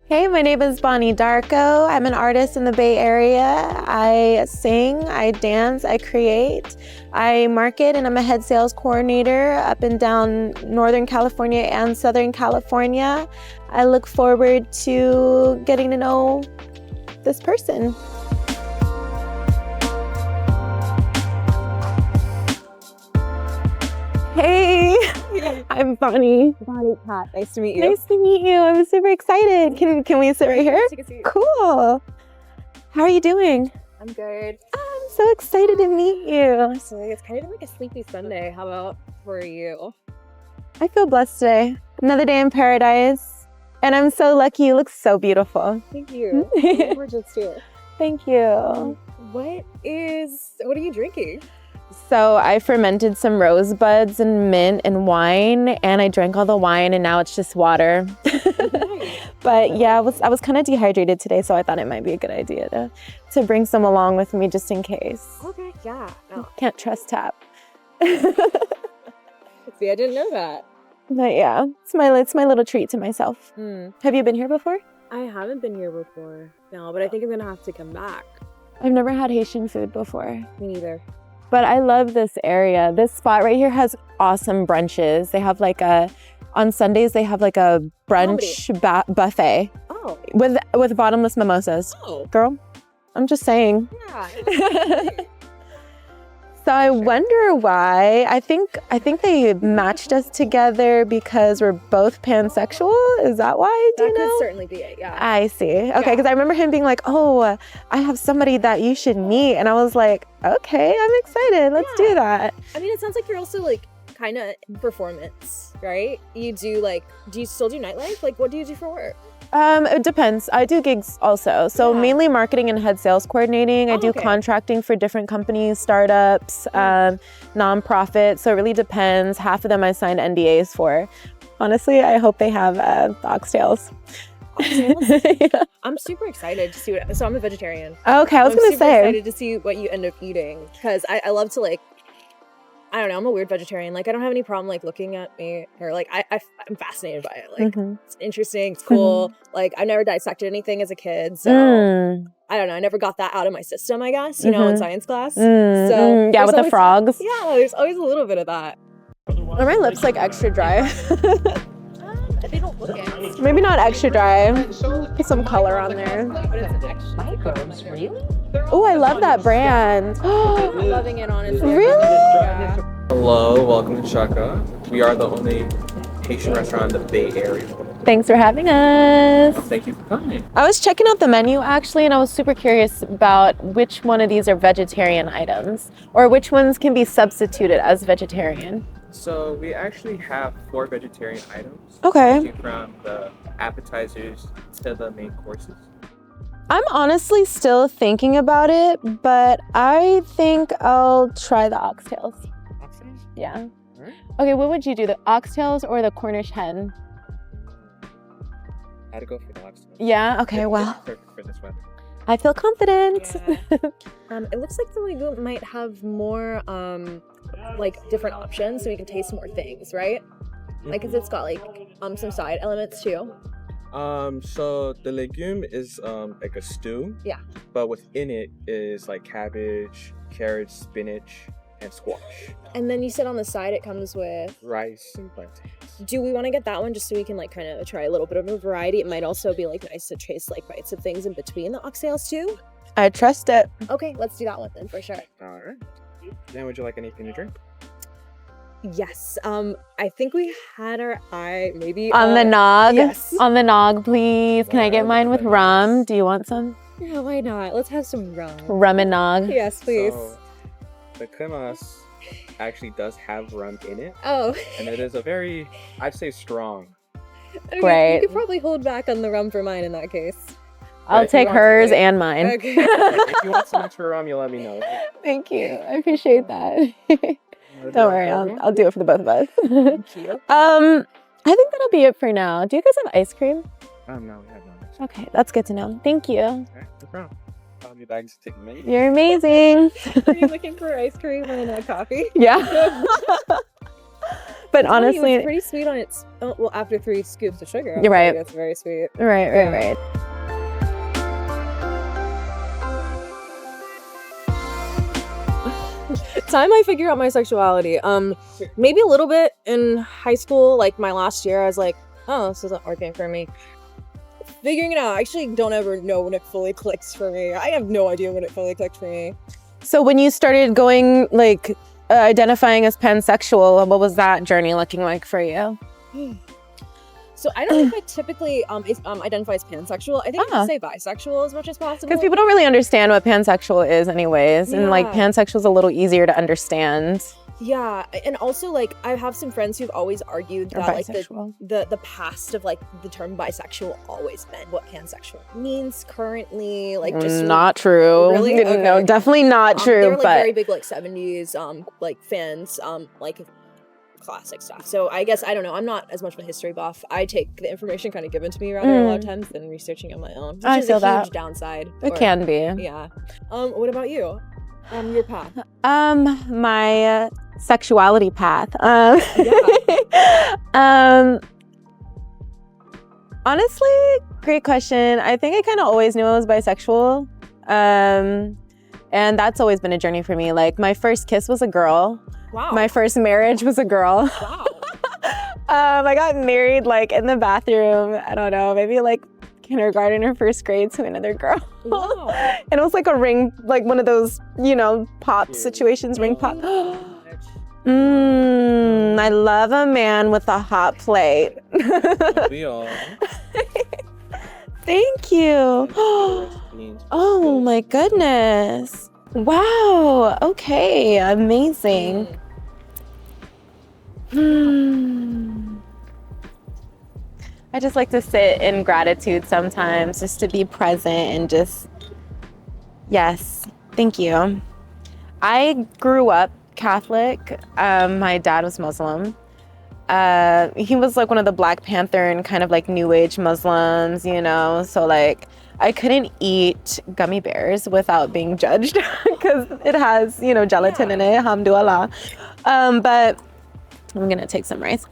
Hey, my name is Bonnie Darko. I'm an artist in the Bay Area. I sing, I dance, I create, I market, and I'm a head sales coordinator up and down Northern California and Southern California. I look forward to getting to know this person. Hey, I'm Bonnie. Bonnie Pat, nice to meet you. Nice to meet you. I'm super excited. Can we sit right here? Take a seat. Cool. How are you doing? I'm good. I'm so excited to meet you. So it's kind of like a sleepy Sunday. How about for you? I feel blessed today. Another day in paradise. And I'm so lucky. You look so beautiful. Thank you. You're gorgeous too. Thank you. What are you drinking? So I fermented some rosebuds and mint and wine, and I drank all the wine, and now it's just water. But yeah, I was kind of dehydrated today, so I thought it might be a good idea to bring some along with me just in case. Okay, yeah. No. Can't trust tap. See, I didn't know that. But yeah, it's my little treat to myself. Have you been here before? I haven't been here before. No, but I think I'm gonna have to come back. I've never had Haitian food before. Me neither. But I love this area. This spot right here has awesome brunches. They have on Sundays they have like a brunch buffet. Oh. With bottomless mimosas. Oh. Girl, I'm just saying. Yeah. So I wonder why. I think they matched us together because we're both pansexual. Is that why? Do you know? That could certainly be it, yeah. I see. Okay, because I remember him being like, oh, I have somebody that you should meet. And I was like, okay, I'm excited. Let's do that. I mean, it sounds like you're also like kind of performance, right? Do you still do nightlife? Like, what do you do for work? It depends. I do gigs also. So mainly marketing and head sales coordinating. I do contracting for different companies, startups, nonprofits. So it really depends. Half of them I signed NDAs for. Honestly, I hope they have oxtails. Yeah. I'm super excited to see so I'm a vegetarian. Okay, I was going to say. I'm excited to see what you end up eating because I love to I don't know, I'm a weird vegetarian. Like, I don't have any problem, looking at me or, I'm fascinated by it. It's interesting, it's cool. I never dissected anything as a kid, so I don't know. I never got that out of my system, I guess, in science class. So yeah, with the frogs. Yeah, there's always a little bit of that. Are my lips, extra dry? They don't look it. Maybe not extra dry. Put some color on there. But it's an extra. Microbes, really? Oh, I love that brand. I'm loving it, honestly. Really? Yeah. Hello, welcome to Chaka. We are the only Haitian restaurant in the Bay Area. Thanks for having us. Thank you for coming. I was checking out the menu actually, and I was super curious about which one of these are vegetarian items or which ones can be substituted as vegetarian. So we actually have 4 vegetarian items. Okay. Ranging from the appetizers to the main courses. I'm honestly still thinking about it, but I think I'll try the oxtails. Oxtails? Yeah. Alright. Okay, what would you do, the oxtails or the Cornish hen? I had to go for the oxtails. Yeah, okay, well. It's perfect for this weather. I feel confident. Yeah. It looks like the lagoon might have more different options so we can taste more things, right? Because it's got some side elements too. So the legume is like a stew. Yeah. But within it is cabbage, carrots, spinach, and squash. And then you said on the side it comes with Rice and plantains. Do we want to get that one just so we can kind of try a little bit of a variety? It might also be nice to taste bites of things in between the oxtails too. I trust it. Okay, let's do that one then for sure. All right. Then would you like anything to drink? Yes. I think we had our eye maybe On the nog? Yes. On the nog, please. Can I get mine with rum? Do you want some? Yeah, why not? Let's have some rum. Rum and nog? Yes, please. So, the cremas actually does have rum in it. Oh. And it is a very, I'd say, strong. Okay, Great. You could probably hold back on the rum for mine in that case. I'll take hers and mine. Okay. If you want some extra rum, you let me know. Thank you. I appreciate that. Don't worry, I'll do it for the both of us. Thank you. I think that'll be it for now. Do you guys have ice cream? No, we have no. Okay, that's good to know. Thank you. All right, no problem. I'll be back to take a minute. You're amazing. Are you looking for ice cream and coffee? Yeah. But It's funny, honestly, it's pretty sweet on its. Oh, well, after 3 scoops of sugar, You're right. It's very sweet. right. Time I figure out my sexuality. Maybe a little bit in high school, like my last year, I was like, oh, this isn't working for me. Figuring it out. I actually don't ever know when it fully clicks for me. I have no idea when it fully clicked for me. So when you started going, like, identifying as pansexual, what was that journey looking like for you? So I don't know if I typically identify as pansexual. I think I say bisexual as much as possible. Because people don't really understand what pansexual is anyways. And like pansexual is a little easier to understand. Yeah, and also like I have some friends who've always argued that like the past of like the term bisexual always meant what pansexual means currently. Like just not true. Really? Okay. No, definitely not true. They were like but very big like 70s like fans like classic stuff. So I guess I don't know. I'm not as much of a history buff. I take the information kind of given to me rather a lot of times than researching on my own. Which is a huge downside. It can be. Yeah. What about you? Your path. My sexuality path. Honestly, great question. I think I kind of always knew I was bisexual. And that's always been a journey for me. Like my first kiss was a girl. Wow. My first marriage was a girl. Wow. I got married like in the bathroom. I don't know, maybe like kindergarten or first grade to another girl. Wow. And it was like a ring, like one of those, pop situations, ring pop. I love a man with a hot plate. We all. Thank you. Oh my goodness. Wow. Okay. Amazing. I just like to sit in gratitude sometimes, just to be present and just, yes, thank you. I grew up Catholic. My dad was Muslim. He was like one of the Black Panther and kind of like New Age Muslims, so like I couldn't eat gummy bears without being judged because it has, gelatin in it, alhamdulillah. But I'm gonna take some rice.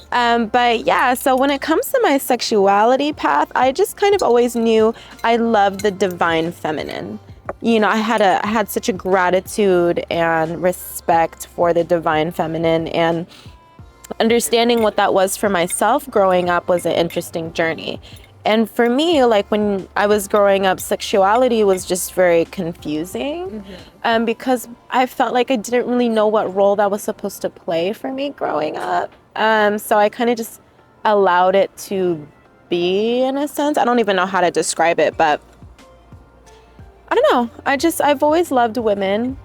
But yeah, so when it comes to my sexuality path, I just kind of always knew I loved the divine feminine. I had such a gratitude and respect for the divine feminine, and understanding what that was for myself growing up was an interesting journey. And for me, like when I was growing up, sexuality was just very confusing because I felt like I didn't really know what role that was supposed to play for me growing up. So I kind of just allowed it to be, in a sense. I don't even know how to describe it, but I don't know. I've always loved women.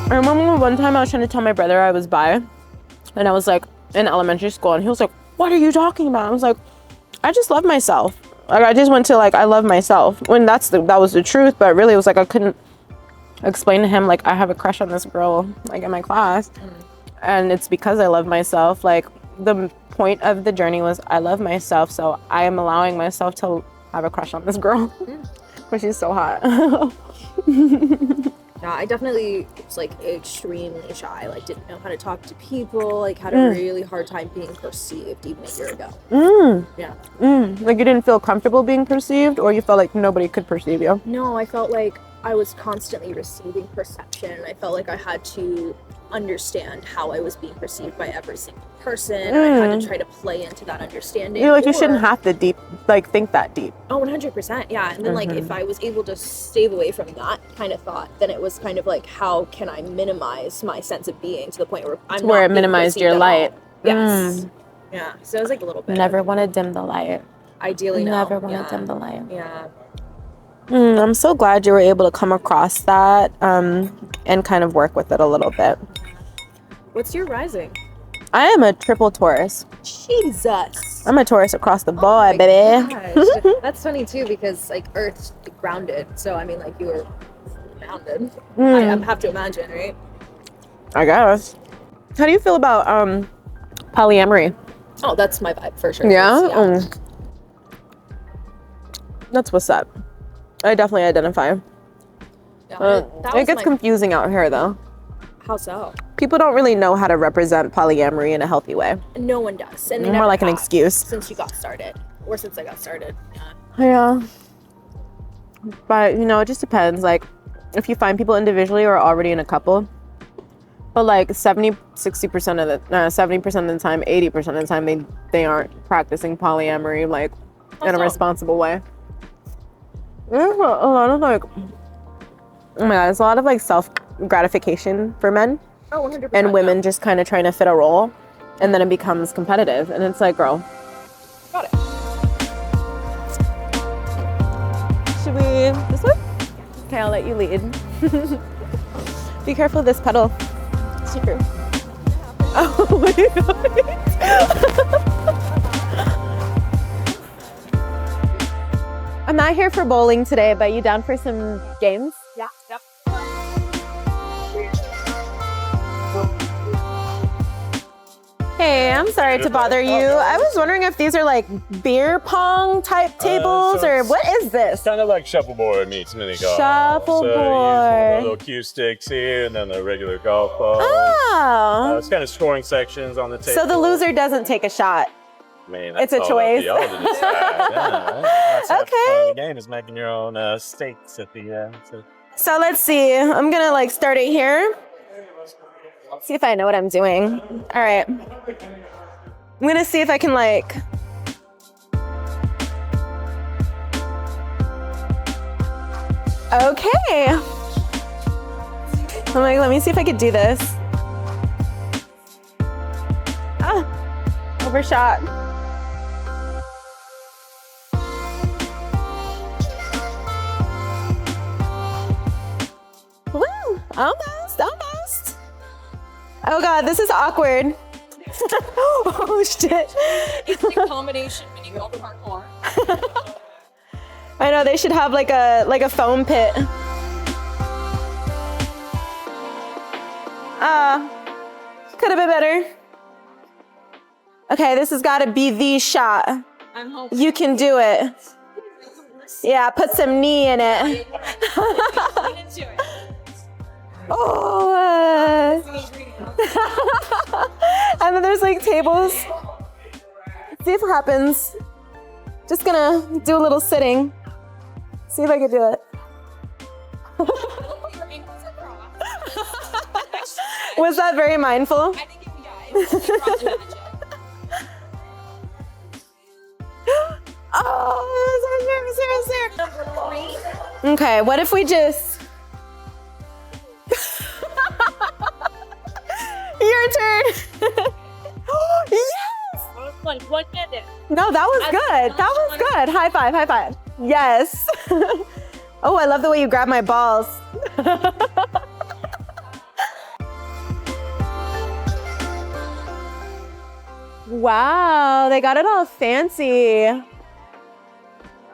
I remember one time I was trying to tell my brother I was bi, and I was like in elementary school, and he was like, "What are you talking about?" I was like, "I just love myself. Like I just went to like I love myself." When that was the truth, but really it was like I couldn't explain to him like I have a crush on this girl like in my class, and it's because I love myself. Like the point of the journey was I love myself, so I am allowing myself to have a crush on this girl, but she's so hot. Yeah, I definitely was like extremely shy, like didn't know how to talk to people, like had a really hard time being perceived even a year ago. Like you didn't feel comfortable being perceived, or you felt like nobody could perceive you? No, I felt like I was constantly receiving perception. I felt like I had to understand how I was being perceived by every single person, and I had to try to play into that understanding. You're like, you shouldn't have to think that deep. Oh, 100%, yeah. And then like if I was able to stave away from that kind of thought, then it was kind of like, how can I minimize my sense of being to the point where I'm not it minimized your light. Yes. Yeah, so it was like a little bit. Never want to dim the light. Ideally, no. Never want to dim the light. Yeah. I'm so glad you were able to come across that and kind of work with it a little bit. What's your rising? I am a triple Taurus. Jesus. I'm a Taurus across the Oh board, my baby. gosh. That's funny too because like Earth's grounded, so I mean like you were grounded. I have to imagine, right? I guess. How do you feel about polyamory? Oh, that's my vibe for sure. Yeah? That's what's up. I definitely identify. Yeah, It gets confusing out here though. How so? People don't really know how to represent polyamory in a healthy way. No one does. And More like an excuse. Since you got started. Or since I got started. Yeah. But, you know, it just depends. Like, if you find people individually or already in a couple, but like 60% of the 70% of the time, 80% of the time, they aren't practicing polyamory like in a responsible way. There's a lot of like, oh my god, there's a lot of like self gratification for men. Oh, 100%. And women just kind of trying to fit a role, and then it becomes competitive, and it's like, girl. Got it. Should we this way? Okay, I'll let you lead. Be careful of this pedal. Super. Oh my god. I'm not here for bowling today, but you down for some games? Yeah. Yep. Hey, I'm sorry to bother you. I was wondering if these are like beer pong type tables or what is this? Kind of like shuffleboard meets mini golf. Shuffleboard. So you use little cue sticks here and then the regular golf ball. Oh. It's kind of scoring sections on the table. So the loser doesn't take a shot. I mean, It's that's a all up to choice. y'all to decide. Yeah, that's half the Okay. fun of the game is making your own stakes at the So let's see. I'm gonna like start it here. See if I know what I'm doing. All right. I'm gonna see if I can like. Okay. I'm like, let me see if I could do this. Ah, overshot. Woo, almost. Oh God, this is awkward. Oh shit. It's a combination mini golf parkour. I know they should have like a foam pit. Could have been better. Okay, this has got to be the shot. I'm hoping. You can do it. Yeah, put some knee in it. Lean into it. Oh. And then there's like tables. See if it happens. Just gonna do a little sitting. See if I can do it. Was that very mindful? I think it was Oh, okay, what if we just... Your turn. Yes! 1 minute. No, that was good. That was good. High five, high five. Yes. Oh, I love the way you grab my balls. Wow, they got it all fancy.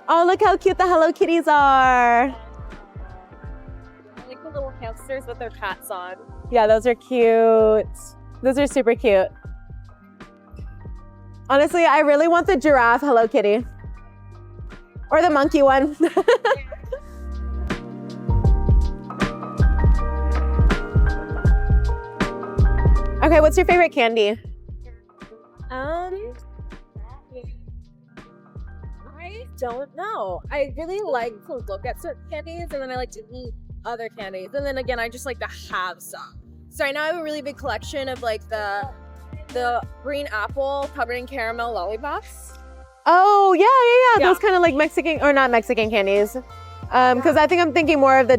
Oh, look how cute the Hello Kitties are. I like the little hamsters with their hats on. Yeah, those are cute. Those are super cute. Honestly, I really want the giraffe Hello Kitty. Or the monkey one. Okay, what's your favorite candy? I don't know. I really like to look at certain candies and then I like to eat other candies. And then again, I just like to have some. So right now I have a really big collection of like the green apple covered in caramel lollipops. Oh, yeah. Yeah. Those kind of like Mexican, or not Mexican candies. Because I think I'm thinking more of the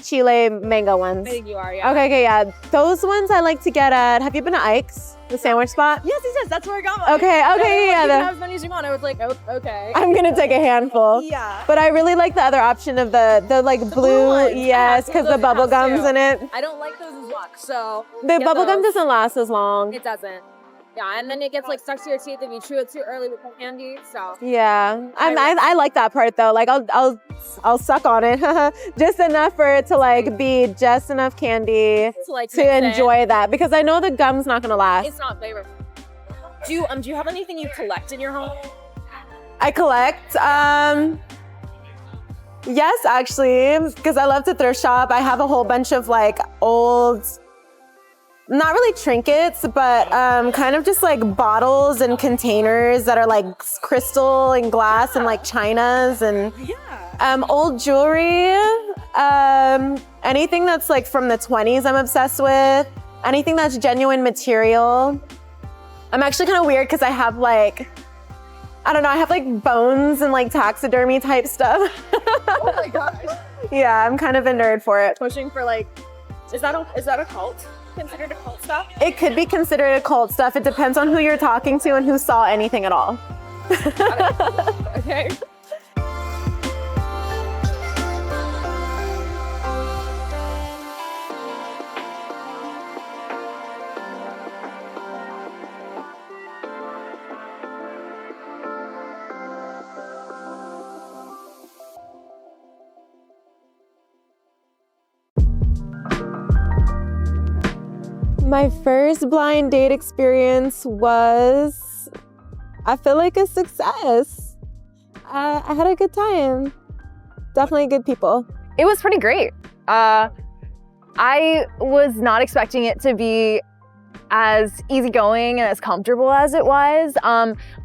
Chile mango ones. I think you are, yeah. Okay, yeah. Those ones I like to get at, have you been to Ike's, the sandwich spot? Yes, that's where I got mine. Okay, Yeah. yeah. You can have as many as you want. I was like, oh, okay. I'm gonna take a handful. Yeah. But I really like the other option of the like blue ones. yes, Yeah, because the those bubble have gum's too. in it. I don't like those as much, so. The get bubble gum those. doesn't last as long. It doesn't. Yeah, and then it gets like stuck to your teeth if you chew it too early with the candy. So Yeah, I like that part though. Like I'll suck on it just enough for it to like be just enough candy to enjoy that, because I know the gum's not gonna last. It's not flavorful. Do you have anything you collect in your home? I collect. Yes, actually, because I love to thrift shop. I have a whole bunch of like old, not really trinkets, but kind of just like bottles and containers that are like crystal and glass and like chinas and old jewelry. Anything that's like from the 20s I'm obsessed with. Anything that's genuine material. I'm actually kind of weird because I have like, I don't know, I have like bones and like taxidermy type stuff. Oh my gosh. Yeah, I'm kind of a nerd for it. Pushing for like, is that a cult? Considered a cult stuff? It could be considered a cult stuff. It depends on who you're talking to and who saw anything at all. Okay. My first blind date experience was, I feel like, a success. I had a good time. Definitely good people. It was pretty great. I was not expecting it to be as easygoing and as comfortable as it was.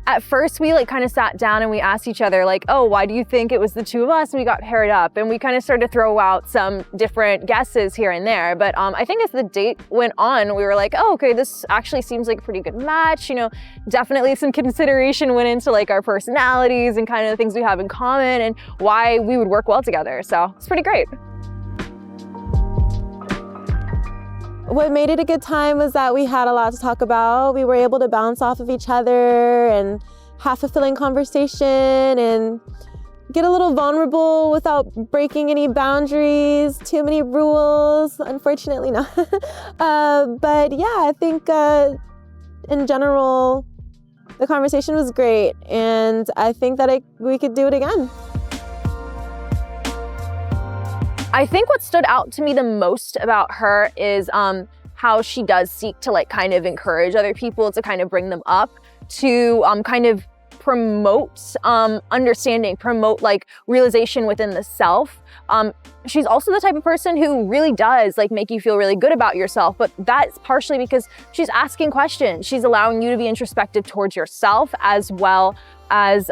At first, we like kind of sat down and we asked each other like, oh, why do you think it was the two of us? And we got paired up and we kind of started to throw out some different guesses here and there. But I think as the date went on, we were like, oh, okay, this actually seems like a pretty good match. You know, definitely some consideration went into like our personalities and kind of the things we have in common and why we would work well together. So it's pretty great. What made it a good time was that we had a lot to talk about. We were able to bounce off of each other and have fulfilling conversation and get a little vulnerable without breaking any boundaries, too many rules, unfortunately not. But yeah, I think in general, the conversation was great and I think that we could do it again. I think what stood out to me the most about her is how she does seek to like kind of encourage other people, to kind of bring them up, to kind of promote understanding, promote like realization within the self. She's also the type of person who really does like make you feel really good about yourself, but that's partially because she's asking questions. She's allowing you to be introspective towards yourself as well as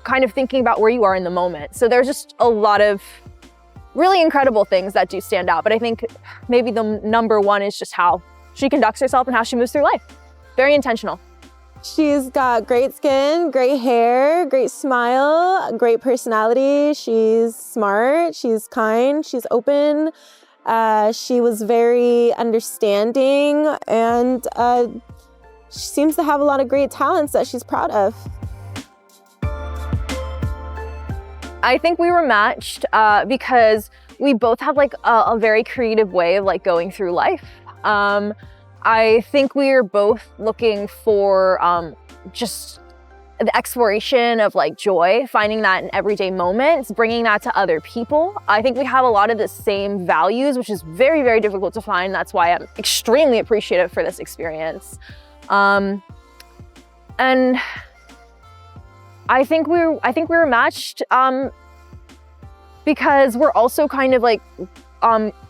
kind of thinking about where you are in the moment. So there's just a lot of really incredible things that do stand out. But I think maybe the number one is just how she conducts herself and how she moves through life. Very intentional. She's got great skin, great hair, great smile, great personality. She's smart, she's kind, she's open. She was very understanding and she seems to have a lot of great talents that she's proud of. I think we were matched because we both have like a very creative way of like going through life. I think we are both looking for just the exploration of like joy, finding that in everyday moments, bringing that to other people. I think we have a lot of the same values, which is very, very difficult to find. That's why I'm extremely appreciative for this experience. And I think we were matched because we're also kind of like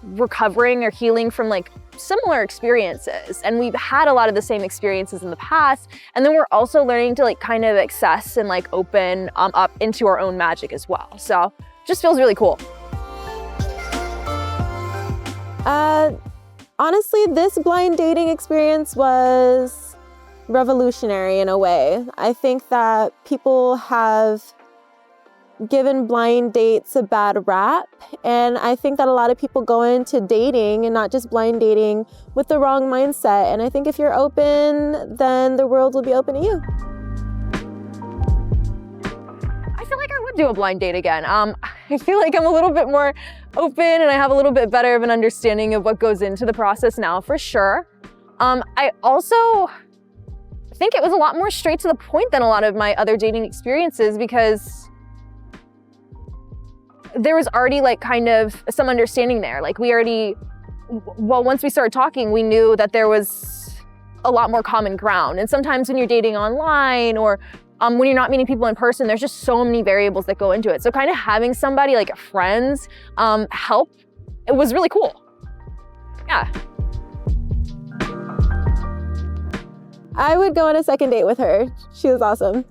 recovering or healing from like similar experiences, and we've had a lot of the same experiences in the past, and then we're also learning to like kind of access and like open up into our own magic as well. So just feels really cool. Honestly, this blind dating experience was revolutionary in a way. I think that people have given blind dates a bad rap, and I think that a lot of people go into dating and not just blind dating with the wrong mindset, and I think if you're open, then the world will be open to you. I feel like I would do a blind date again. I feel like I'm a little bit more open and I have a little bit better of an understanding of what goes into the process now, for sure. I also think it was a lot more straight to the point than a lot of my other dating experiences, because there was already like kind of some understanding there. Like once we started talking, we knew that there was a lot more common ground. And sometimes when you're dating online or when you're not meeting people in person, there's just so many variables that go into it. So kind of having somebody like friends help, it was really cool. Yeah. I would go on a second date with her. She was awesome.